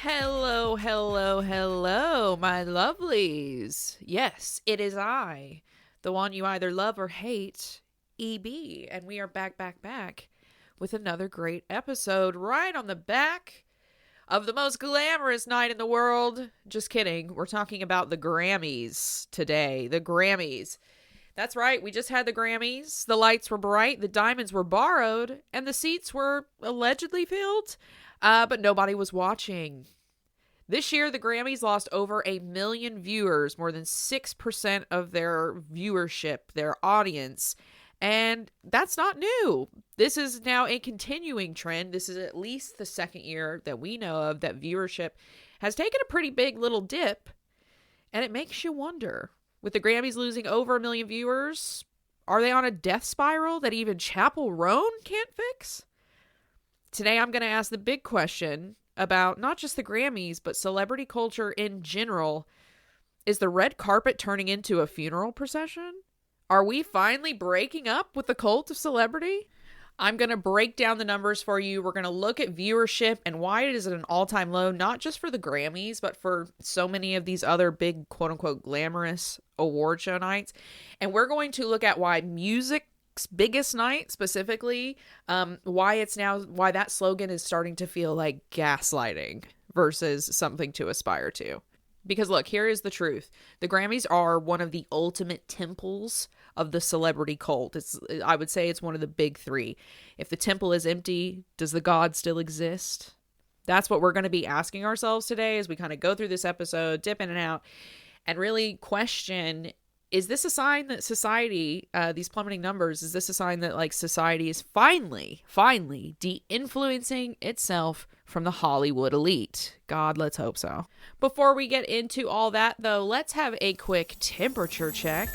Hello, hello, hello, my lovelies. Yes, it is I, the one you either love or hate, EB, and we are back with another great episode right on the back of the most glamorous night in the world. Just kidding. We're talking about the Grammys today. The Grammys. That's right. We just had the Grammys. The lights were bright, the diamonds were borrowed, and the seats were allegedly filled. But nobody was watching. This year, the Grammys lost over 1 million viewers, more than 6% of their viewership, their audience. And that's not new. This is now a continuing trend. This is at least the second year that we know of that viewership has taken a pretty big little dip. And it makes you wonder, with the Grammys losing over 1 million viewers, are they on a death spiral that even Chapel Roan can't fix? Today, I'm going to ask the big question about not just the Grammys, but celebrity culture in general. Is the red carpet turning into a funeral procession? Are we finally breaking up with the cult of celebrity? I'm going to break down the numbers for you. We're going to look at viewership and why it is at an all-time low, not just for the Grammys, but for so many of these other big, quote-unquote, glamorous award show nights. And we're going to look at why music's biggest night specifically, why that slogan is starting to feel like gaslighting versus something to aspire to. Because look, here is the truth. The Grammys are one of the ultimate temples of the celebrity cult. I would say it's one of the big three. If the temple is empty, does the god still exist? That's what we're going to be asking ourselves today as we kind of go through this episode, dip in and out, and really question, is this a sign that society, these plummeting numbers, is this a sign that like society is finally de-influencing itself from the Hollywood elite? God, let's hope so. Before we get into all that though, let's have a quick temperature check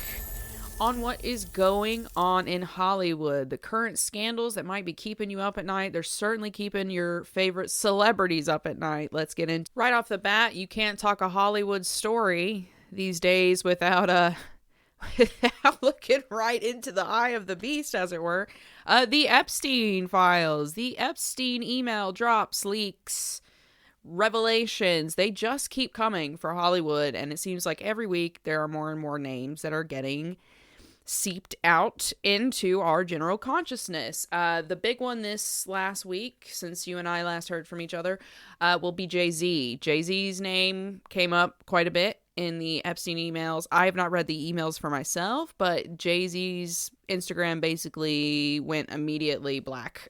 on what is going on in Hollywood. The current scandals that might be keeping you up at night. They're certainly keeping your favorite celebrities up at night. Let's get into right off the bat. You can't talk a Hollywood story these days without looking right into the eye of the beast, as it were. The Epstein files, the Epstein email drops, leaks, revelations, they just keep coming for Hollywood. And it seems like every week there are more and more names that are getting seeped out into our general consciousness. The big one this last week, since you and I last heard from each other, will be Jay-Z. Jay-Z's name came up quite a bit in the Epstein emails. I have not read the emails for myself, but Jay-Z's Instagram basically went immediately black.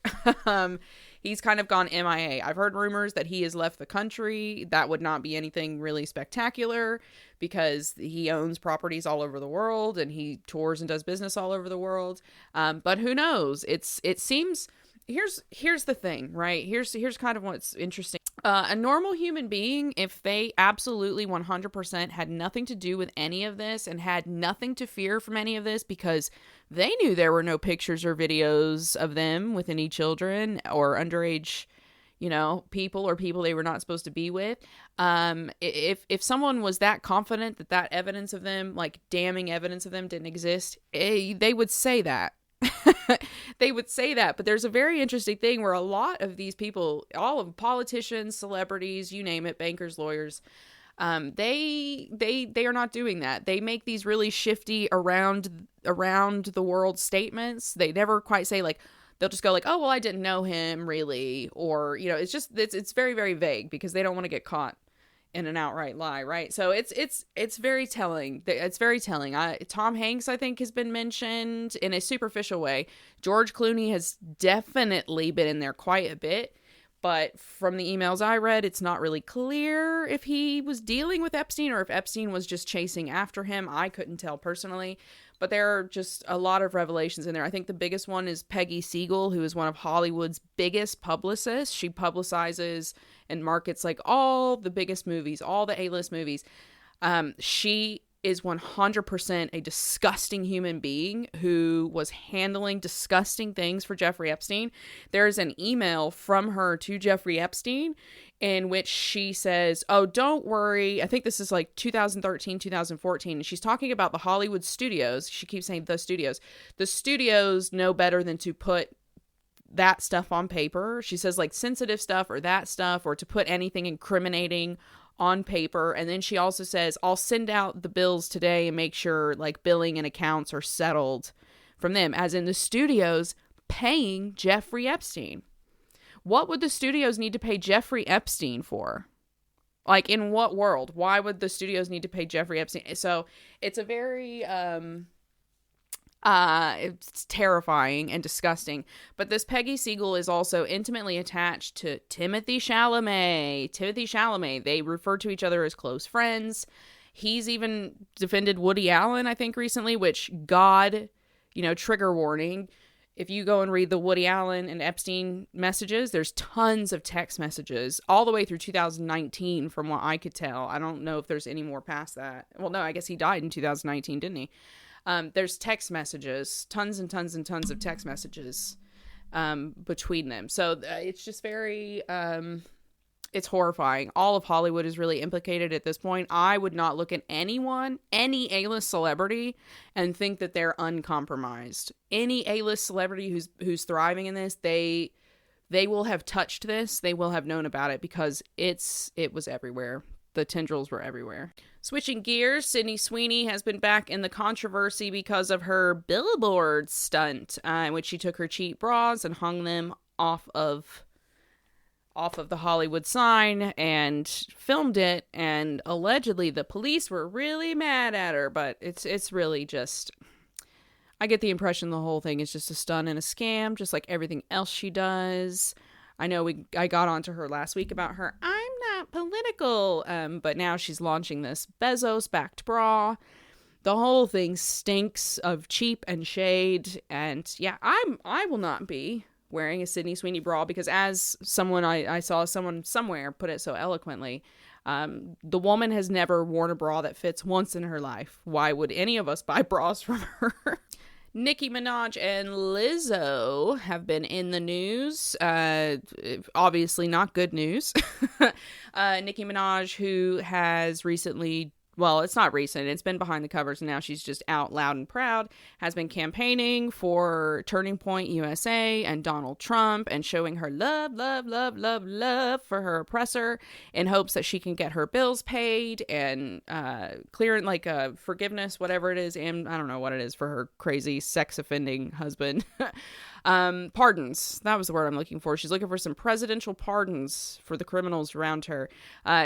He's kind of gone MIA. I've heard rumors that he has left the country. That would not be anything really spectacular because he owns properties all over the world and he tours and does business all over the world. But who knows? It seems, here's the thing, right? Here's kind of what's interesting. A normal human being, if they absolutely 100% had nothing to do with any of this and had nothing to fear from any of this because they knew there were no pictures or videos of them with any children or underage, people or people they were not supposed to be with. If someone was that confident that evidence of them, like damning evidence of them, didn't exist, they would say that. They would say that, but there's a very interesting thing where a lot of these people, all of politicians, celebrities, you name it, bankers, lawyers, they are not doing that. They make these really shifty around the world statements. They never quite say like, they'll just go like, oh, well, I didn't know him really. Or, it's very, very vague because they don't want to get caught in an outright lie, right? So it's very telling. It's very telling. Tom Hanks, I think, has been mentioned in a superficial way. George Clooney has definitely been in there quite a bit, but from the emails I read, it's not really clear if he was dealing with Epstein or if Epstein was just chasing after him. I couldn't tell personally, but there are just a lot of revelations in there. I think the biggest one is Peggy Siegel, who is one of Hollywood's biggest publicists. She publicizes and markets like all the biggest movies, all the A-list movies. She is 100% a disgusting human being who was handling disgusting things for Jeffrey Epstein. There's an email from her to Jeffrey Epstein in which she says, oh, don't worry. I think this is like 2013, 2014. And she's talking about the Hollywood studios. She keeps saying the studios. The studios know better than to put that stuff on paper. She says like sensitive stuff or that stuff, or to put anything incriminating on paper. And then she also says, I'll send out the bills today and make sure like billing and accounts are settled from them, as in the studios paying Jeffrey Epstein. What would the studios need to pay Jeffrey Epstein for? Like, in what world? Why would the studios need to pay Jeffrey Epstein? So it's a very, it's terrifying and disgusting. But this Peggy Siegel is also intimately attached to Timothy Chalamet. Timothy Chalamet, they refer to each other as close friends. He's even defended Woody Allen, I think, recently, which, God, trigger warning. If you go and read the Woody Allen and Epstein messages, there's tons of text messages all the way through 2019 from what I could tell. I don't know if there's any more past that. Well, no, I guess he died in 2019, didn't he? There's text messages, tons and tons and tons of text messages between them. So it's just very, it's horrifying. All of Hollywood is really implicated at this point. I would not look at anyone, any A-list celebrity, and think that they're uncompromised. Any A-list celebrity who's thriving in this, they will have touched this. They will have known about it because it was everywhere. The tendrils were everywhere. Switching gears, Sydney Sweeney has been back in the controversy because of her billboard stunt, in which she took her cheap bras and hung them off of the Hollywood sign and filmed it, and allegedly the police were really mad at her, but it's really just, I get the impression the whole thing is just a stunt and a scam, just like everything else she does. I know I got onto her last week about her I'm not political, but now she's launching this Bezos-backed bra. The whole thing stinks of cheap and shade, and yeah, I will not be wearing a Sydney Sweeney bra, because as someone I saw someone somewhere put it so eloquently, the woman has never worn a bra that fits once in her life. Why would any of us buy bras from her? Nicki Minaj and Lizzo have been in the news. Obviously not good news. Nicki Minaj, who has recently, well, it's not recent, it's been behind the covers, and now she's just out loud and proud, has been campaigning for Turning Point USA and Donald Trump, and showing her love for her oppressor in hopes that she can get her bills paid and clear, like, forgiveness, whatever it is, and I don't know what it is for her crazy sex-offending husband. Pardons. That was the word I'm looking for. She's looking for some presidential pardons for the criminals around her.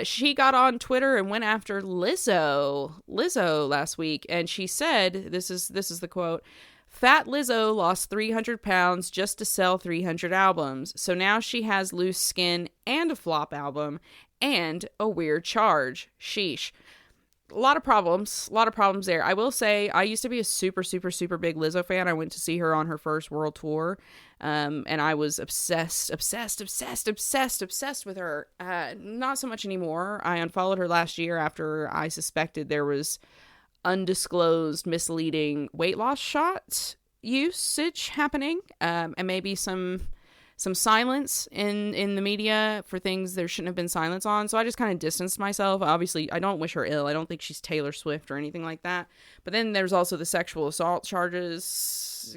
She got on Twitter and went after Lizzo last week, and she said, this is the quote, "Fat Lizzo lost 300 pounds just to sell 300 albums. So now she has loose skin and a flop album and a weird charge. Sheesh." A lot of problems there. I will say, I used to be a super, super, super big Lizzo fan. I went to see her on her first world tour, and I was obsessed with her. Not so much anymore. I unfollowed her last year after I suspected there was undisclosed, misleading weight loss shot usage happening, and maybe some silence in the media for things there shouldn't have been silence on. So I just kind of distanced myself. Obviously, I don't wish her ill. I don't think she's Taylor Swift or anything like that. But then there's also the sexual assault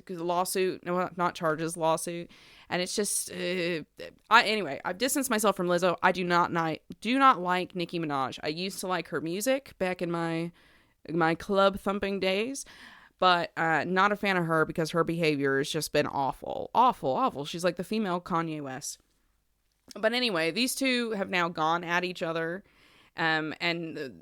lawsuit. And it's just, anyway, I've distanced myself from Lizzo. I do not like Nicki Minaj. I used to like her music back in my club thumping days. But not a fan of her because her behavior has just been awful. She's like the female Kanye West. But anyway, these two have now gone at each other. And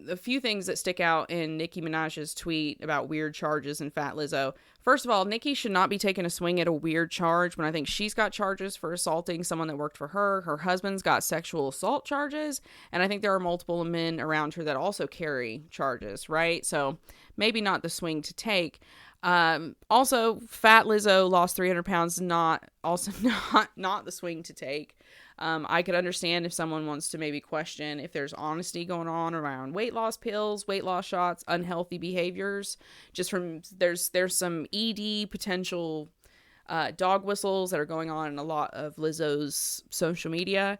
the few things that stick out in Nicki Minaj's tweet about weird charges and Fat Lizzo. First of all, Nicki should not be taking a swing at a weird charge when I think she's got charges for assaulting someone that worked for her. Her husband's got sexual assault charges. And I think there are multiple men around her that also carry charges, right? So maybe not the swing to take. Also, Fat Lizzo lost 300 pounds, not the swing to take. I could understand if someone wants to maybe question if there's honesty going on around weight loss pills, weight loss shots, unhealthy behaviors. Just from there's some ED potential dog whistles that are going on in a lot of Lizzo's social media.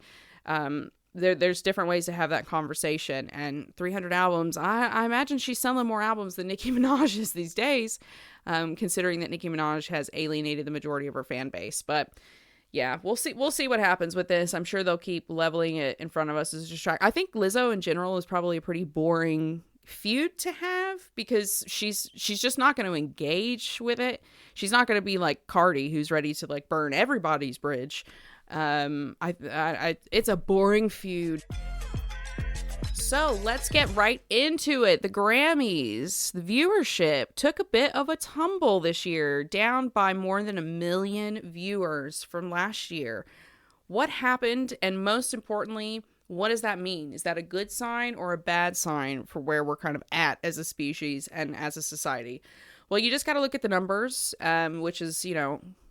There's different ways to have that conversation, and 300 albums. I imagine she's selling more albums than Nicki Minaj is these days, considering that Nicki Minaj has alienated the majority of her fan base. But Yeah, we'll see what happens with this. I'm sure they'll keep leveling it in front of us as a distract. I think Lizzo in general is probably a pretty boring feud to have because she's just not going to engage with it. She's not going to be like Cardi, who's ready to like burn everybody's bridge. It's a boring feud. So let's get right into it. The Grammys, the viewership took a bit of a tumble this year, down by more than 1 million viewers from last year. What happened? And most importantly, what does that mean? Is that a good sign or a bad sign for where we're kind of at as a species and as a society? Well, you just got to look at the numbers, which is,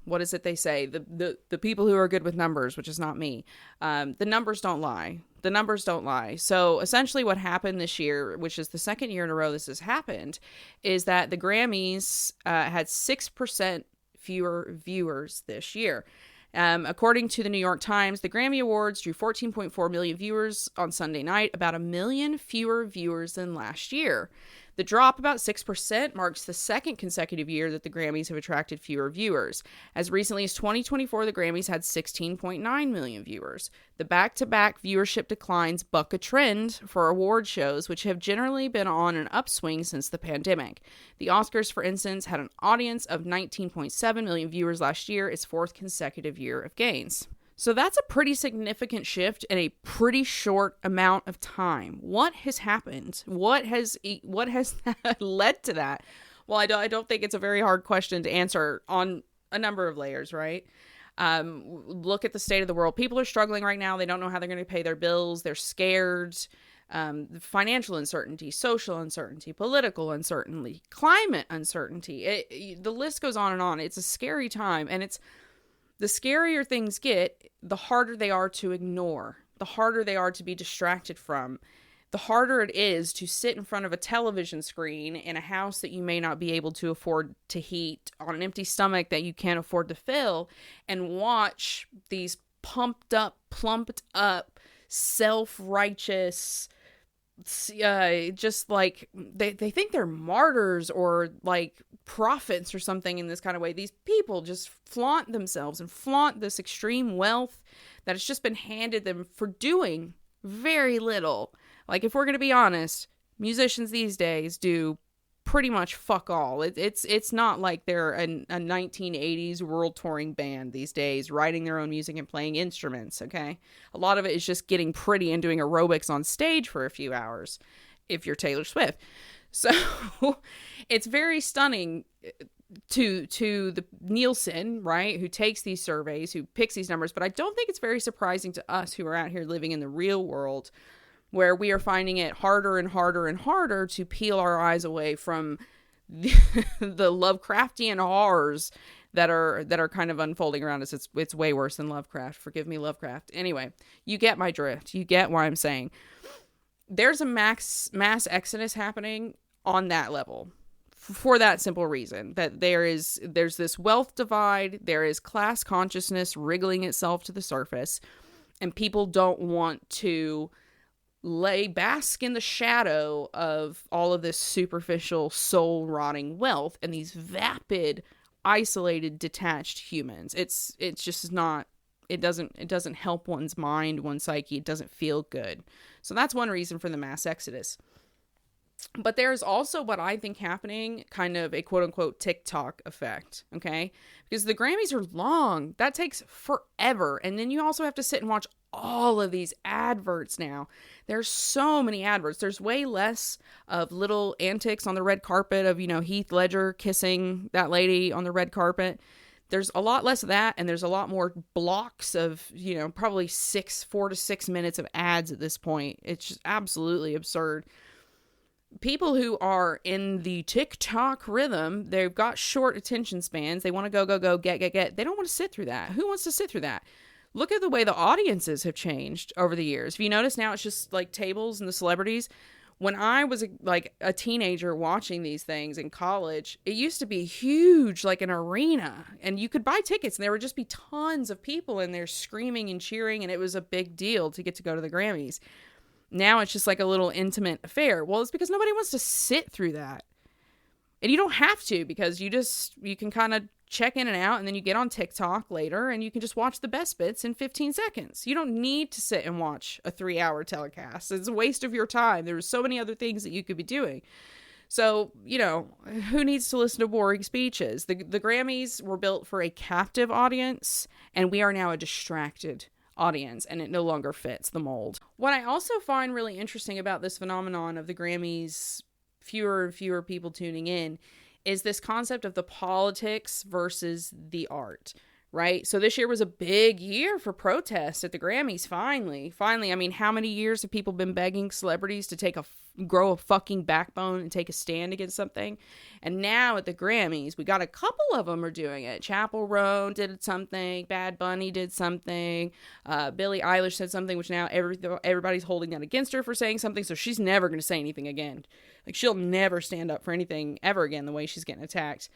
what is it they say? The people who are good with numbers, which is not me. The numbers don't lie. The numbers don't lie. So essentially what happened this year, which is the second year in a row this has happened, is that the Grammys had 6% fewer viewers this year. According to the New York Times, the Grammy Awards drew 14.4 million viewers on Sunday night, about 1 million fewer viewers than last year. The drop, about 6%, marks the second consecutive year that the Grammys have attracted fewer viewers. As recently as 2024, the Grammys had 16.9 million viewers. The back-to-back viewership declines buck a trend for award shows, which have generally been on an upswing since the pandemic. The Oscars, for instance, had an audience of 19.7 million viewers last year, its fourth consecutive year of gains. So that's a pretty significant shift in a pretty short amount of time. What has happened? What has led to that? Well, I don't think it's a very hard question to answer on a number of layers, right? Look at the state of the world. People are struggling right now. They don't know how they're going to pay their bills. They're scared. Financial uncertainty, social uncertainty, political uncertainty, climate uncertainty. The list goes on and on. It's a scary time, and the scarier things get, the harder they are to ignore, the harder they are to be distracted from, the harder it is to sit in front of a television screen in a house that you may not be able to afford to heat, on an empty stomach that you can't afford to fill, and watch these plumped up, self-righteous, just like they think they're martyrs or like prophets or something in this kind of way. These people just flaunt themselves and flaunt this extreme wealth that has just been handed them for doing very little. Like, if we're going to be honest, musicians these days do pretty much fuck all. It's not like they're a 1980s world touring band these days, writing their own music and playing instruments, okay? A lot of it is just getting pretty and doing aerobics on stage for a few hours, if you're Taylor Swift. So it's very stunning to the Nielsen, right, who takes these surveys, who picks these numbers, but I don't think it's very surprising to us who are out here living in the real world, where we are finding it harder and harder and harder to peel our eyes away from the Lovecraftian horrors that are kind of unfolding around us. It's way worse than Lovecraft. Forgive me, Lovecraft. Anyway, you get my drift. You get why I'm saying. There's a mass exodus happening on that level for that simple reason that there's this wealth divide, there is class consciousness wriggling itself to the surface, and people don't want to bask in the shadow of all of this superficial, soul-rotting wealth and these vapid, isolated, detached humans. It's just not, it doesn't help one's mind, one's psyche. It doesn't feel good. So that's one reason for the mass exodus. But there's also what I think happening, kind of a quote-unquote TikTok effect, okay? Because the Grammys are long. That takes forever. And then you also have to sit and watch all of these adverts now. There's so many adverts. There's way less of little antics on the red carpet of, Heath Ledger kissing that lady on the red carpet. There's a lot less of that, and there's a lot more blocks of, probably 4 to 6 minutes of ads at this point. It's just absolutely absurd. People who are in the TikTok rhythm, they've got short attention spans. They want to go, get. They don't want to sit through that. Who wants to sit through that? Look at the way the audiences have changed over the years. If you notice now, it's just like tables and the celebrities. When I was a teenager watching these things in college, it used to be huge, like an arena, and you could buy tickets and there would just be tons of people in there screaming and cheering, and it was a big deal to get to go to the Grammys. Now it's just like a little intimate affair. Well, it's because nobody wants to sit through that. And you don't have to, because you can kind of check in and out, and then you get on TikTok later and you can just watch the best bits in 15 seconds. You don't need to sit and watch a 3-hour telecast. It's a waste of your time. There's so many other things that you could be doing. So, who needs to listen to boring speeches? The Grammys were built for a captive audience, and we are now a distracted audience, and it no longer fits the mold. What I also find really interesting about this phenomenon of the Grammys, fewer and fewer people tuning in, is this concept of the politics versus the art, right? So this year was a big year for protest at the Grammys. Finally, I mean, how many years have people been begging celebrities to grow a fucking backbone and take a stand against something? And now at the Grammys, we got a couple of them are doing it. Chappell Roan did something. Bad Bunny did something. Billie Eilish said something, which now everybody's holding that against her for saying something. So she's never going to say anything again. Like, she'll never stand up for anything ever again the way she's getting attacked.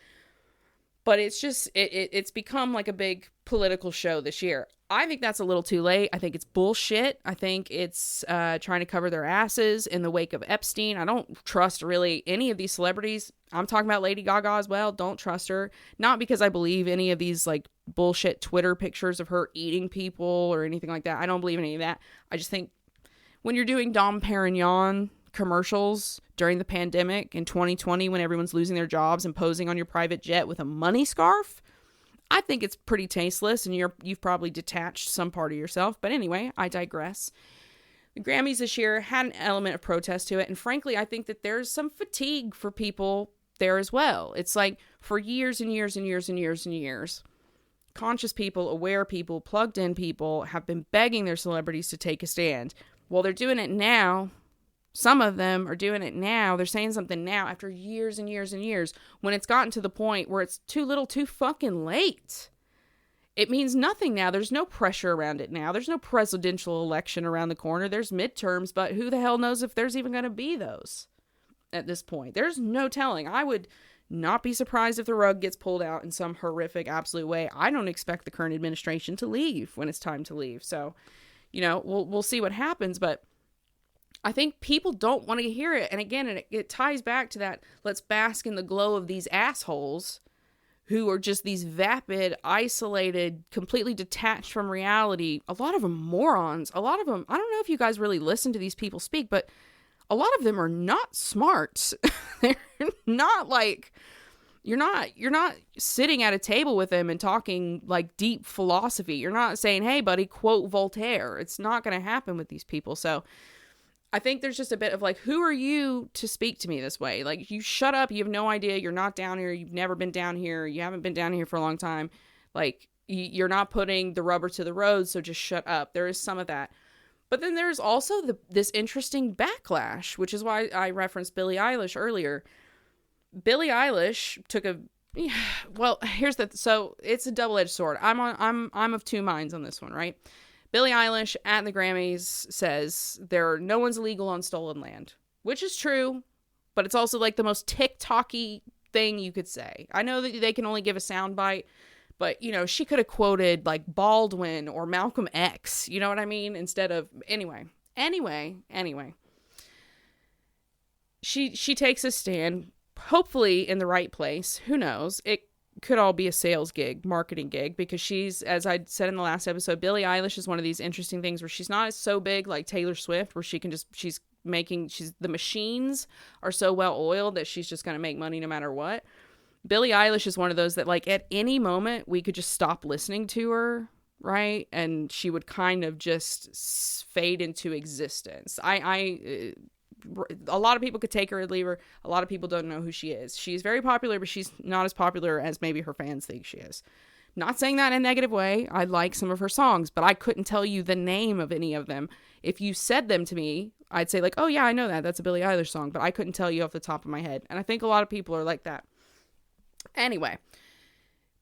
But it's just, it's become like a big political show this year. I think that's a little too late. I think it's bullshit. I think it's trying to cover their asses in the wake of Epstein. I don't trust really any of these celebrities. I'm talking about Lady Gaga as well. Don't trust her. Not because I believe any of these like bullshit Twitter pictures of her eating people or anything like that. I don't believe any of that. I just think when you're doing Dom Perignon commercials during the pandemic in 2020, when everyone's losing their jobs and posing on your private jet with a money scarf, I think it's pretty tasteless, and you've probably detached some part of yourself. But anyway, I digress. The Grammys this year had an element of protest to it, and frankly, I think that there's some fatigue for people there as well. It's like for years and years and years and years and years, conscious people, aware people, plugged in people have been begging their celebrities to take a stand. Well, they're doing it now. Some of them are doing it now. They're saying something now after years and years and years, when it's gotten to the point where it's too little too fucking late. It means nothing now. There's no pressure around it now. There's no presidential election around the corner. There's midterms, but who the hell knows if there's even going to be those at this point. There's no telling. I would not be surprised if the rug gets pulled out in some horrific, absolute way. I don't expect the current administration to leave when it's time to leave. So, we'll see what happens, but I think people don't want to hear it. And again, it ties back to that, let's bask in the glow of these assholes who are just these vapid, isolated, completely detached from reality. A lot of them morons. A lot of them, I don't know if you guys really listen to these people speak, but a lot of them are not smart. They're not like, you're not sitting at a table with them and talking like deep philosophy. You're not saying, hey buddy, quote Voltaire. It's not going to happen with these people. So I think there's just a bit of like, who are you to speak to me this way? Like, you shut up. You have no idea. You're not down here. You've never been down here. You haven't been down here for a long time. Like, you're not putting the rubber to the road. So just shut up. There is some of that. But then there's also this interesting backlash, which is why I referenced Billie Eilish earlier. Billie Eilish took so it's a double-edged sword. I'm of two minds on this one, right? Billie Eilish at the Grammys says no one's illegal on stolen land, which is true, but it's also like the most TikTok-y thing you could say. I know that they can only give a soundbite, but she could have quoted like Baldwin or Malcolm X, you know what I mean? Instead of, anyway. She takes a stand, hopefully in the right place. Who knows? It could all be a sales gig, marketing gig, because she's, as I said in the last episode, Billie Eilish is one of these interesting things where she's not so big like Taylor Swift, where the machines are so well oiled that she's just going to make money no matter what. Billie Eilish is one of those that like at any moment we could just stop listening to her, right? And she would kind of just fade into existence. A lot of people could take her or leave her. A lot of people don't know who she is. She's very popular, but she's not as popular as maybe her fans think she is. Not saying that in a negative way. I like some of her songs, but I couldn't tell you the name of any of them. If you said them to me, I'd say like, oh yeah, I know that. That's a Billie Eilish song, but I couldn't tell you off the top of my head. And I think a lot of people are like that. Anyway,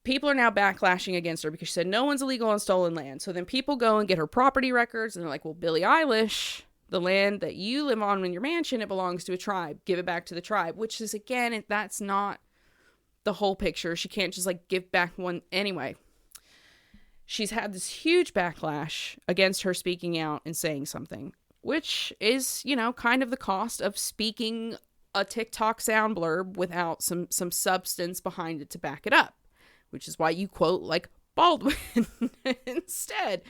people are now backlashing against her because she said no one's illegal on stolen land. So then people go and get her property records, and they're like, well, Billie Eilish, the land that you live on in your mansion, it belongs to a tribe. Give it back to the tribe, which is, again, that's not the whole picture. She can't just like give back one. Anyway, she's had this huge backlash against her speaking out and saying something, which is, kind of the cost of speaking a TikTok sound blurb without some substance behind it to back it up, which is why you quote like Baldwin instead.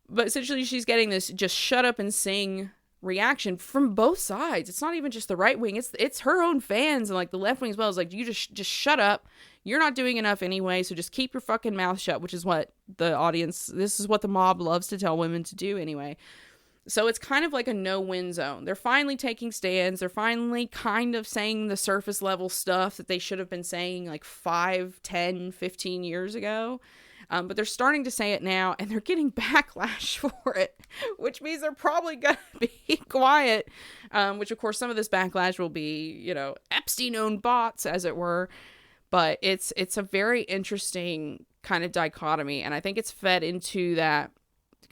But essentially she's getting this just shut up and sing reaction from both sides. It's not even just the right wing, it's her own fans and like the left wing as well. It's like, you just shut up, you're not doing enough anyway, so just keep your fucking mouth shut, which is what this is what the mob loves to tell women to do anyway. So it's kind of like a no-win zone. They're finally taking stands. They're finally kind of saying the surface level stuff that they should have been saying like 5, 10, 15 years ago. But they're starting to say it now, and they're getting backlash for it, which means they're probably going to be quiet, which, of course, some of this backlash will be, Epstein-owned bots, as it were. But it's a very interesting kind of dichotomy, and I think it's fed into that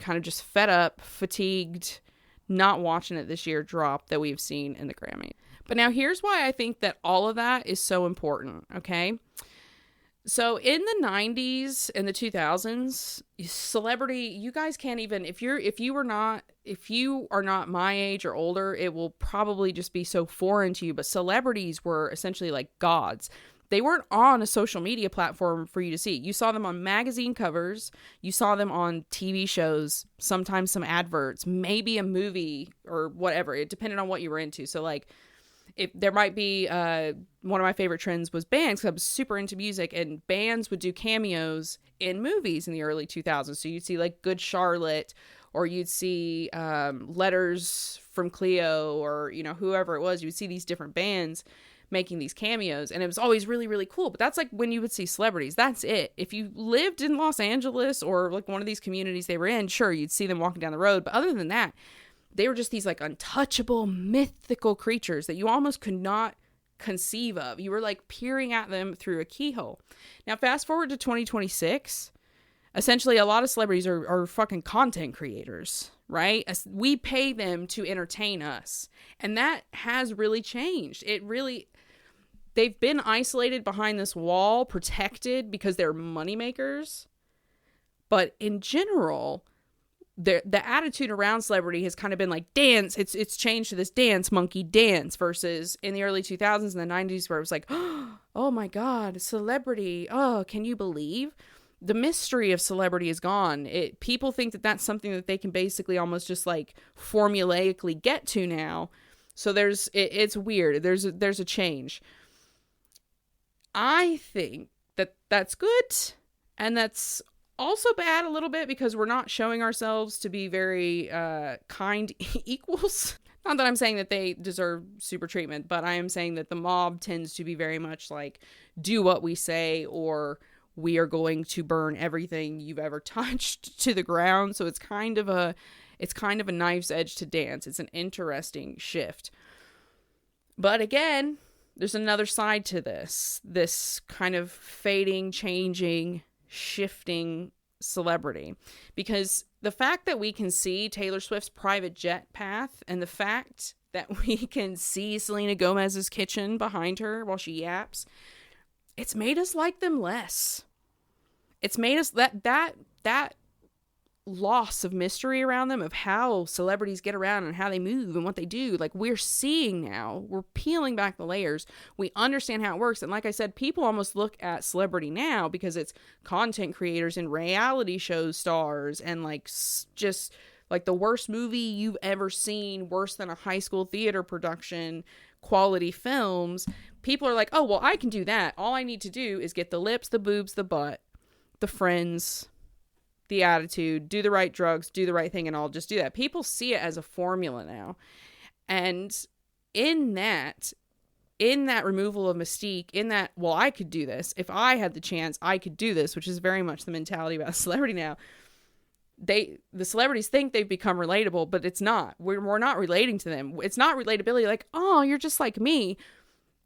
kind of just fed up, fatigued, not watching it this year drop that we've seen in the Grammy. But now here's why I think that all of that is so important, okay? So in the 90s and the 2000s, celebrity, you guys can't even, if you are not my age or older, it will probably just be so foreign to you, but celebrities were essentially like gods. They weren't on a social media platform for you to see. You saw them on magazine covers, you saw them on TV shows, sometimes some adverts, maybe a movie or whatever. It depended on what you were into. So like, if there might be one of my favorite trends was bands, because I was super into music, and bands would do cameos in movies in the early 2000s. So you'd see like Good Charlotte, or you'd see Letters from Cleo, or whoever it was. You would see these different bands making these cameos, and it was always really, really cool. But that's like when you would see celebrities. That's it. If you lived in Los Angeles or like one of these communities they were in, sure, you'd see them walking down the road. But other than that, they were just these like untouchable, mythical creatures that you almost could not conceive of. You were like peering at them through a keyhole. Now, fast forward to 2026, essentially a lot of celebrities are fucking content creators, right? We pay them to entertain us. And that has really changed. They've been isolated behind this wall, protected because they're moneymakers. But in general, the attitude around celebrity has kind of been like dance. It's changed to this dance monkey dance, versus in the early 2000s and the 90s where it was like, oh my God, celebrity. Oh, can you believe? The mystery of celebrity is gone. People think that that's something that they can basically almost just like formulaically get to now. So it's weird. There's a change. I think that that's good, and that's also bad a little bit, because we're not showing ourselves to be very kind equals. Not that I'm saying that they deserve super treatment, but I am saying that the mob tends to be very much like, do what we say, or we are going to burn everything you've ever touched to the ground. So it's kind of a knife's edge to dance. It's an interesting shift. But again, there's another side to this kind of fading, changing, shifting celebrity, because the fact that we can see Taylor Swift's private jet path, and the fact that we can see Selena Gomez's kitchen behind her while she yaps, it's made us like them less. It's made us that loss of mystery around them, of how celebrities get around and how they move and what they do. Like, we're seeing now, we're peeling back the layers. We understand how it works. And like I said, people almost look at celebrity now because it's content creators and reality show stars and like just like the worst movie you've ever seen, worse than a high school theater production, quality films. People are like, oh, well, I can do that. All I need to do is get the lips, the boobs, the butt, the friends, the attitude, do the right drugs, do the right thing, and I'll just do that. People see it as a formula now. And in that removal of mystique, in that, well, I could do this. If I had the chance, I could do this, which is very much the mentality about celebrity now. The celebrities think they've become relatable, but it's not. We're not relating to them. It's not relatability like, oh, you're just like me.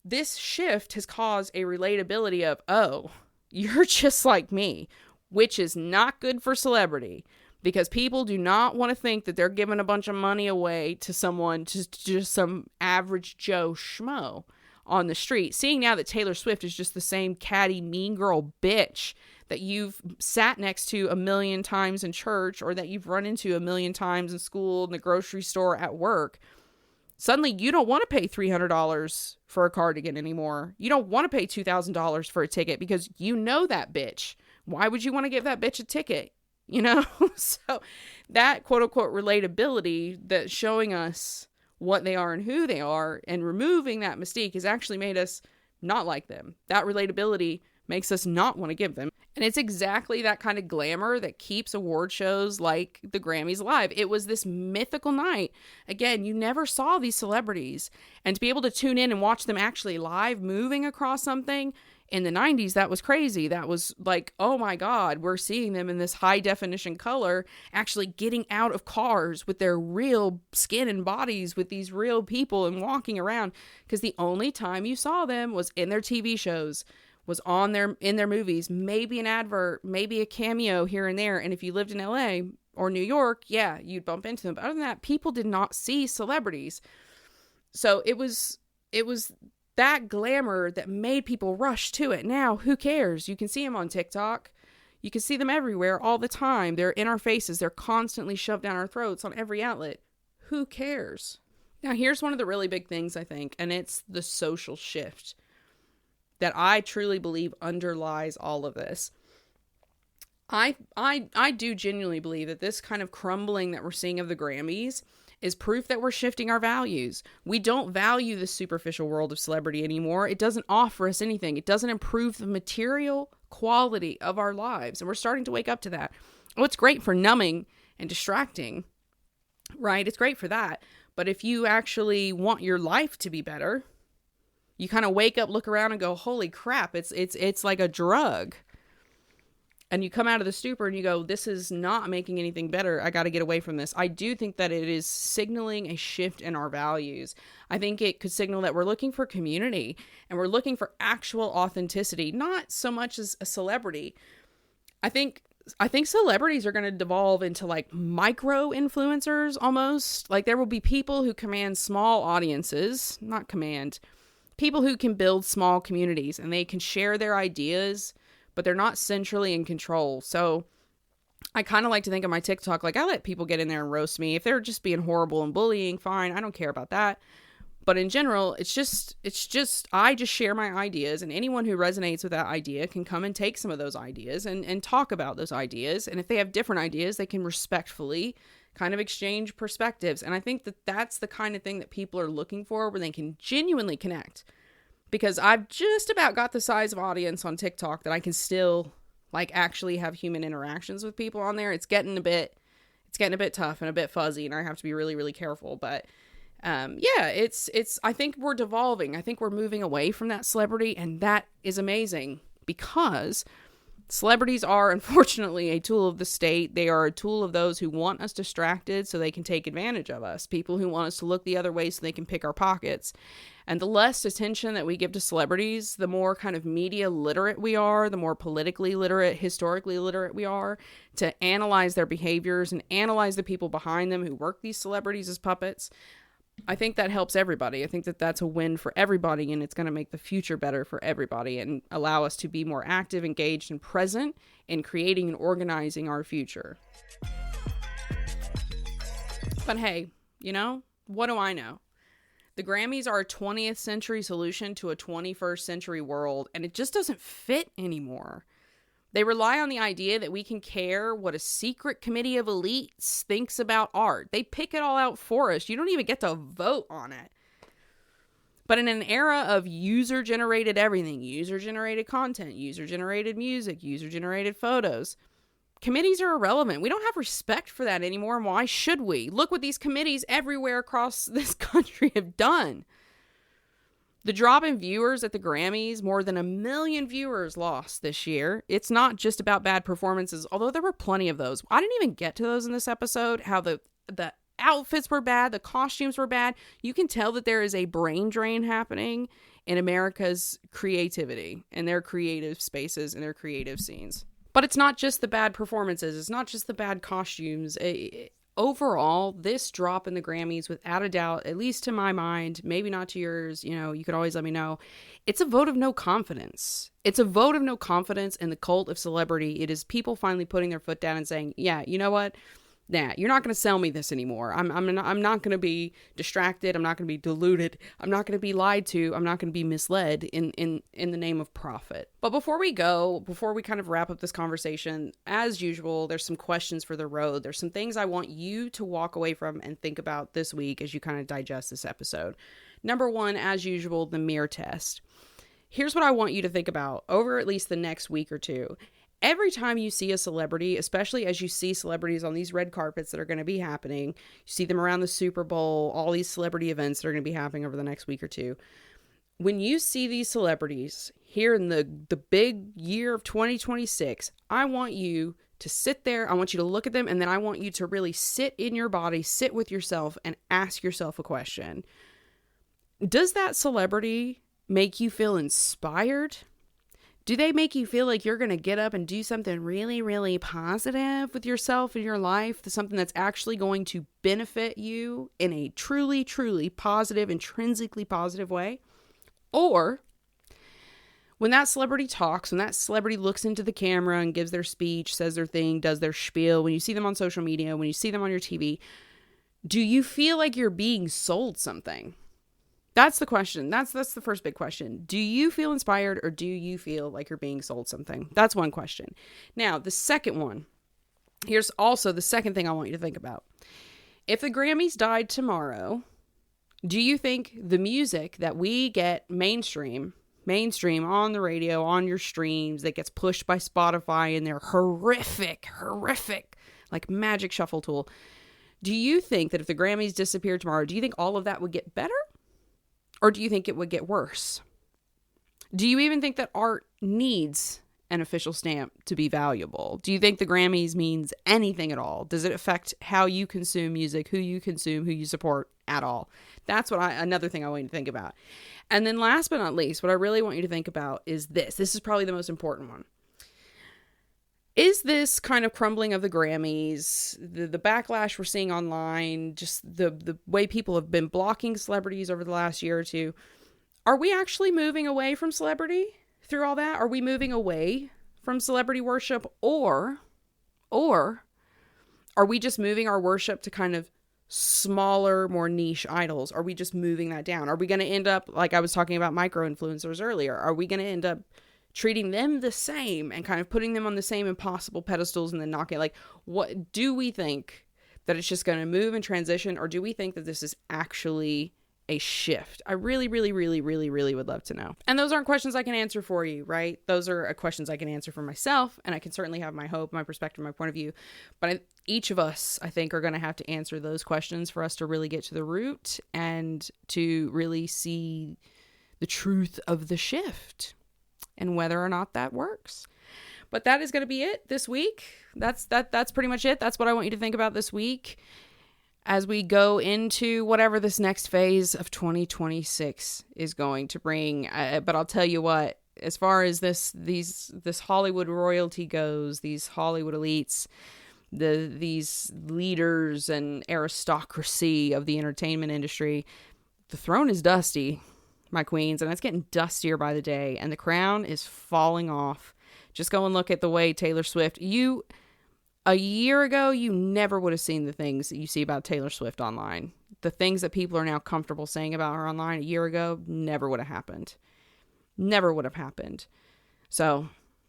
This shift has caused a relatability of, oh, you're just like me, which is not good for celebrity, because people do not want to think that they're giving a bunch of money away to someone, just some average Joe schmo on the street. Seeing now that Taylor Swift is just the same catty, mean girl bitch that you've sat next to a million times in church, or that you've run into a million times in school, in the grocery store, at work. Suddenly, you don't want to pay $300 for a cardigan anymore. You don't want to pay $2,000 for a ticket because you know that bitch. Why would you want to give that bitch a ticket? You know? So that quote unquote relatability, that showing us what they are and who they are and removing that mystique has actually made us not like them. That relatability makes us not want to give them. And it's exactly that kind of glamour that keeps award shows like the Grammys alive. It was this mythical night. Again, you never saw these celebrities. And to be able to tune in and watch them actually live moving across something in the 90s, that was crazy. That was like, oh my God, we're seeing them in this high definition color, actually getting out of cars with their real skin and bodies with these real people and walking around. Because the only time you saw them was in their TV shows, was in their movies, maybe an advert, maybe a cameo here and there. And if you lived in LA or New York, yeah, you'd bump into them. But other than that, people did not see celebrities. So it was that glamour that made people rush to it. Now, who cares? You can see them on TikTok. You can see them everywhere all the time. They're in our faces. They're constantly shoved down our throats on every outlet. Who cares? Now, here's one of the really big things, I think, and it's the social shift that I truly believe underlies all of this. I do genuinely believe that this kind of crumbling that we're seeing of the Grammys is proof that we're shifting our values. We don't value the superficial world of celebrity anymore. It doesn't offer us anything. It doesn't improve the material quality of our lives. And we're starting to wake up to that. Well, it's great for numbing and distracting, right? It's great for that. But if you actually want your life to be better, you kind of wake up, look around and go, holy crap, it's like a drug. And you come out of the stupor and you go, this is not making anything better. I got to get away from this. I do think that it is signaling a shift in our values. I think it could signal that we're looking for community and we're looking for actual authenticity, not so much as a celebrity. I think celebrities are going to devolve into like micro influencers almost. Like there will be people who command small audiences, people who can build small communities and they can share their ideas, but they're not centrally in control. So I kind of like to think of my TikTok, like I let people get in there and roast me. If they're just being horrible and bullying, fine. I don't care about that. But in general, I just share my ideas, and anyone who resonates with that idea can come and take some of those ideas and talk about those ideas. And if they have different ideas, they can respectfully kind of exchange perspectives. And I think that that's the kind of thing that people are looking for when they can genuinely connect. Because I've just about got the size of audience on TikTok that I can still like actually have human interactions with people on there. It's getting a bit tough and a bit fuzzy, and I have to be really, really careful. But I think we're devolving. I think we're moving away from that celebrity, and that is amazing because celebrities are unfortunately a tool of the state. They are a tool of those who want us distracted so they can take advantage of us. People who want us to look the other way so they can pick our pockets. And the less attention that we give to celebrities, the more kind of media literate we are, the more politically literate, historically literate we are to analyze their behaviors and analyze the people behind them who work these celebrities as puppets. I think that helps everybody. I think that that's a win for everybody, and it's going to make the future better for everybody and allow us to be more active, engaged, and present in creating and organizing our future. But hey, what do I know? The Grammys are a 20th century solution to a 21st century world, and it just doesn't fit anymore. They rely on the idea that we can care what a secret committee of elites thinks about art. They pick it all out for us. You don't even get to vote on it. But in an era of user-generated everything, user-generated content, user-generated music, user-generated photos, committees are irrelevant. We don't have respect for that anymore, and why should we? Look what these committees everywhere across this country have done. The drop in viewers at the Grammys, more than 1 million viewers lost this year. It's not just about bad performances, although there were plenty of those. I didn't even get to those in this episode, how the outfits were bad, the costumes were bad. You can tell that there is a brain drain happening in America's creativity and their creative spaces and their creative scenes. But it's not just the bad performances. It's not just the bad costumes. Overall, this drop in the Grammys, without a doubt, at least to my mind, maybe not to yours, you could always let me know. It's a vote of no confidence. It's a vote of no confidence in the cult of celebrity. It is people finally putting their foot down and saying, yeah, you know what? Nah, you're not going to sell me this anymore. I'm not going to be distracted. I'm not going to be deluded. I'm not going to be lied to. I'm not going to be misled in the name of profit. But before we kind of wrap up this conversation, as usual, there's some questions for the road. There's some things I want you to walk away from and think about this week as you kind of digest this episode. Number one, as usual, the mirror test. Here's what I want you to think about over at least the next week or two. Every time you see a celebrity, especially as you see celebrities on these red carpets that are going to be happening, you see them around the Super Bowl, all these celebrity events that are going to be happening over the next week or two. When you see these celebrities here in the big year of 2026, I want you to sit there. I want you to look at them, and then I want you to really sit in your body, sit with yourself, and ask yourself a question. Does that celebrity make you feel inspired? Do they make you feel like you're going to get up and do something really, really positive with yourself and your life? Something that's actually going to benefit you in a truly, truly positive, intrinsically positive way? Or when that celebrity talks, when that celebrity looks into the camera and gives their speech, says their thing, does their spiel, when you see them on social media, when you see them on your TV, do you feel like you're being sold something? That's the question. That's the first big question. Do you feel inspired, or do you feel like you're being sold something? That's one question. Now, the second one. Here's also the second thing I want you to think about. If the Grammys died tomorrow, do you think the music that we get mainstream on the radio, on your streams, that gets pushed by Spotify in their horrific, like magic shuffle tool, do you think that if the Grammys disappeared tomorrow, do you think all of that would get better? Or do you think it would get worse? Do you even think that art needs an official stamp to be valuable? Do you think the Grammys means anything at all? Does it affect how you consume music, who you consume, who you support at all? That's another thing I want you to think about. And then last but not least, what I really want you to think about is this. This is probably the most important one. Is this kind of crumbling of the Grammys, the backlash we're seeing online, just the way people have been blocking celebrities over the last year or two, are we actually moving away from celebrity through all that? Are we moving away from celebrity worship, or are we just moving our worship to kind of smaller, more niche idols? Are we just moving that down? Are we going to end up, like I was talking about micro-influencers earlier, are we going to end up treating them the same and kind of putting them on the same impossible pedestals and then knocking? Like, what do we think that it's just going to move and transition, or do we think that this is actually a shift? I really, really, really, really, really would love to know. And those aren't questions I can answer for you, right? Those are questions I can answer for myself, and I can certainly have my hope, my perspective, my point of view. But each of us, I think, are going to have to answer those questions for us to really get to the root and to really see the truth of the shift and whether or not that works. But that is going to be it this week. That's pretty much it. That's what I want you to think about this week as we go into whatever this next phase of 2026 is going to bring. But I'll tell you what, as far as this Hollywood royalty goes, these Hollywood elites, these leaders and aristocracy of the entertainment industry, the throne is dusty, my queens, and it's getting dustier by the day, and the crown is falling off. Just go and look at the way Taylor Swift, a year ago, you never would have seen the things that you see about Taylor Swift online. The things that people are now comfortable saying about her online a year ago never would have happened. Never would have happened. So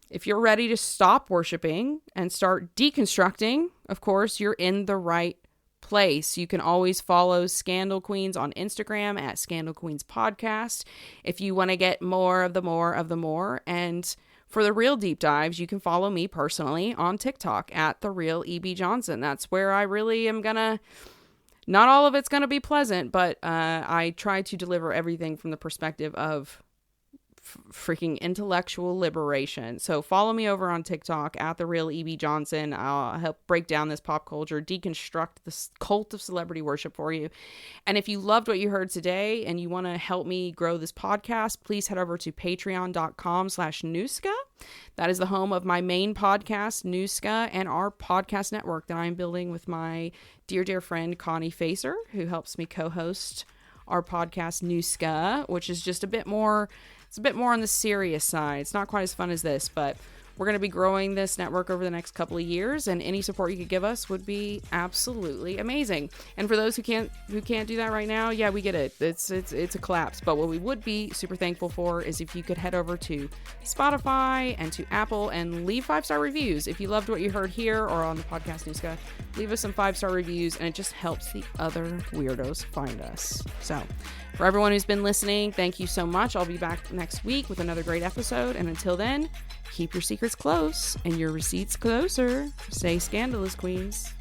if you're ready to stop worshiping and start deconstructing, of course, you're in the right place. You can always follow Scandal Queens on Instagram at Scandal Queens Podcast if you want to get more of the more. And for the real deep dives, you can follow me personally on TikTok at The Real E.B. Johnson. That's where I really am gonna, not all of it's gonna be pleasant, but I try to deliver everything from the perspective of freaking intellectual liberation. So follow me over on TikTok at The Real E.B. Johnson. I'll help break down this pop culture, deconstruct this cult of celebrity worship for you. And if you loved what you heard today and you want to help me grow this podcast, please head over to patreon.com/Nooska. That is the home of my main podcast, Nooska, and our podcast network that I'm building with my dear friend Connie Facer, who helps me co-host our podcast Nooska, which is just a bit more, it's a bit more on the serious side. It's not quite as fun as this, but We're going to be growing this network over the next couple of years, and any support you could give us would be absolutely amazing. And for those who can't do that right now, yeah, we get it. It's a collapse. But what we would be super thankful for is if you could head over to Spotify and to Apple and leave 5-star reviews. If you loved what you heard here or on the podcast Newska, leave us some 5-star reviews, and it just helps the other weirdos find us. So for everyone who's been listening, thank you so much. I'll be back next week with another great episode. And until then, keep your secrets close and your receipts closer. Stay scandalous, queens.